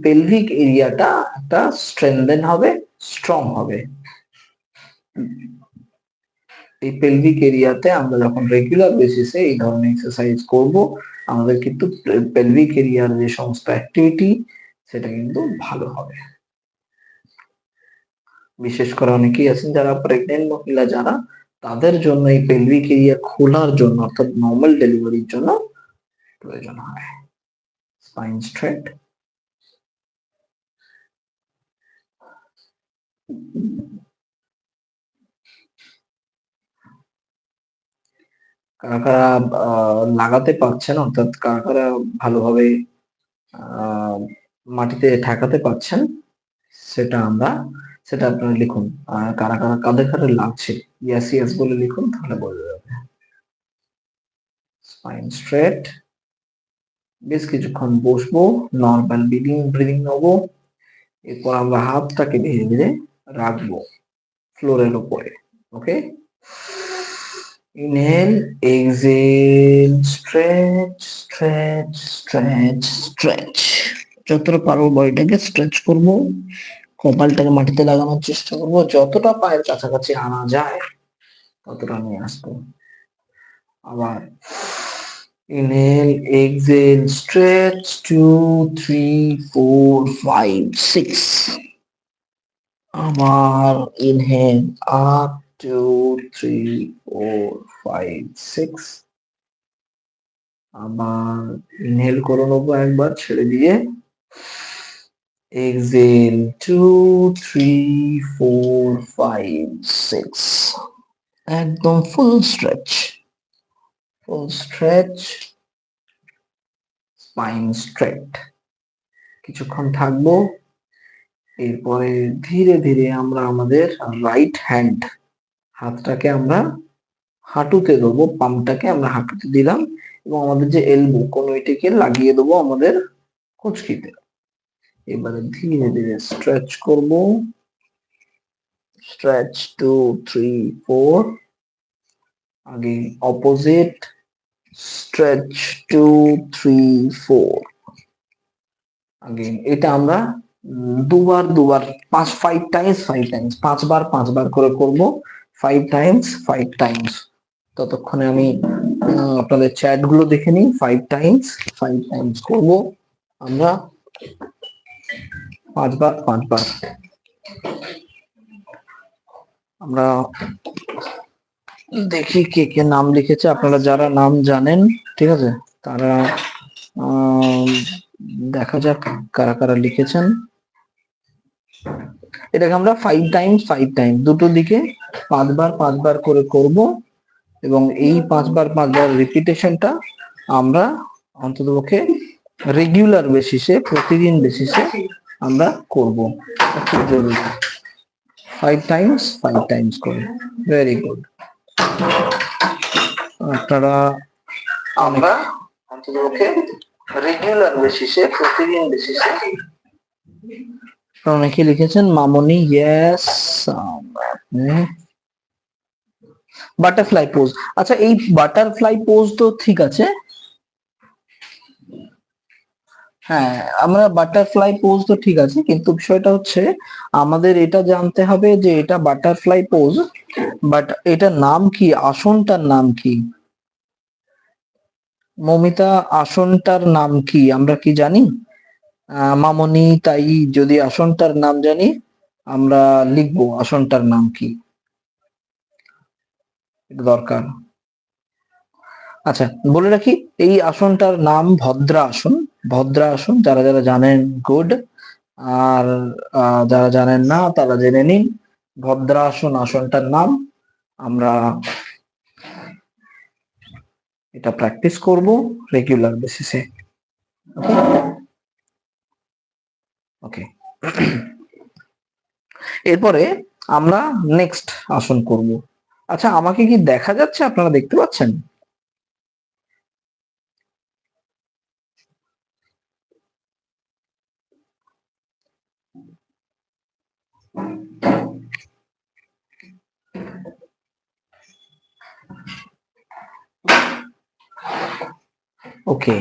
Pelvic এরিয়াটা একটা strengthen হবে, স্ট্রং হবে। এই পেলভিক এরিয়াতে আমরা যখন রেগুলার বেসিসে এই ধরনের এক্সারসাইজ করব, আমাদের কিন্তু পেলভিক এরিয়ার যে সমস্ত অ্যাক্টিভিটি সেটা কিন্তু ভালো হবে। বিশেষ করে অনেকেই আছেন যারা প্রেগনেন্ট মহিলা, যারা তাদের জন্য এই পেলভিক এরিয়া খোলার জন্য অর্থাৎ নর্মাল ডেলিভারির জন্য প্রয়োজন হয়। Spine straight. কারা কারা লাগাতে পারছেন, অর্থাৎ কারা কারা ভালোভাবে মাটিতে ঠেকাতে পারছেন, সেটা আপনারা লিখুন। কারা কারা কাঁধে কাঁধে লাগছে, ইয়েস ইয়েস বলে লিখুন, তাহলে বোঝা যাবে। Spine straight. বেশ কিছুক্ষণ বসবো, নর্মাল ব্রিদিং নেবো। এরপর আমরা হাতটাকে ধীরে ধীরে রাখবো ফ্লোরের উপরে। Okay, inhale, exhale, stretch stretch stretch stretch. যতটা পারবো বডিটাকে স্ট্রেচ করব, কপালটাকে মাটিতে লাগানোর চেষ্টা করব, যতটা পায়ের কাছাকাছি আনা যায় ততটা নিয়ে আসবো। আবার ইনহেল, এক্সহেল, স্ট্রেচ 2 3 4 5 6। আবার ইনহেল, আপ 2 3 4 5 6। আবার ইনহেল করে নেবো একবার, ছেড়ে দিয়ে এক্সহেল 2 3 4 5 6। একদম ফুল স্ট্রেচ, স্পাইন স্ট্রেট। কিছুক্ষণ থাকবো, এরপরে ধীরে ধীরে আমরা আমাদের রাইট হ্যান্ড হাতটাকে আমরা হাঁটুতে দেবো, পামটাকে আমরা হাঁটুতে দিলাম এবং আমাদের যে এলবো কনুইটিকে লাগিয়ে দেবো আমাদের কুঁচকিতে। এবারে ধীরে ধীরে স্ট্রেচ করব, স্ট্রেচ 2 3 4। আগে অপোজিট, স্ট্রেচ 2 3 4। আগে এটা আমরা দুবার 5 টাইমস 5বার করে করব। 5 টাইমস। ততক্ষণে আমি আপনাদের চ্যাট গুলো দেখে নিই। 5 টাইমস করব আমরা, 5বার। আমরা দেখি কে কে নাম লিখেছে। আপনারা যারা নাম জানেন, ঠিক আছে, তারা দেখা যাক কারা কারা লিখেছেন। এটাকে আমরা 5 টাইমস দুটো দিকে 5বার করে করব এবং এই 5বার রিপিটেশনটা আমরা অন্ততপক্ষে রেগুলার বেসিসে, প্রতিদিন বেসিসে আমরা করব। খুব জরুরি। 5 টাইমস করে। Very good. আপনারা আমরা অন্ততপক্ষে রেগুলার বেসিসে, প্রতিদিন বেসিসে। অনেকে লিখেছেন মামনি, ইয়েস। Butterfly pose. আচ্ছা, এই বাটারফ্লাই পোজ তো ঠিক আছে, হ্যাঁ আমরা বাটারফ্লাই পোজ তো ঠিক আছে, কিন্তু বিষয়টা হচ্ছে আমাদের এটা জানতে হবে যে এটা বাটারফ্লাই পোজ, বাট এটা নাম কি, আসনটার নাম কি? মমিতা, আসনটার নাম কি আমরা কি জানি? মামনি, তাই যদি আসনটার নাম জানি আমরা লিখবো আসনটার নাম কি, দরকার। আচ্ছা, বলে রাখি এই আসনটার নাম ভদ্রাসন। ভদ্রাসন, যারা যারা জানেন গুড, আর যারা জানেন না তারা জেনে নিন। ভদ্রাসন আসনটার নাম। আমরা এটা প্র্যাকটিস করব রেগুলার বেসিসে। ওকে, এরপরে আমরা নেক্সট আসন করব। আচ্ছা, আমাকে কি দেখা যাচ্ছে? আপনারা দেখতে পাচ্ছেন? ওকে,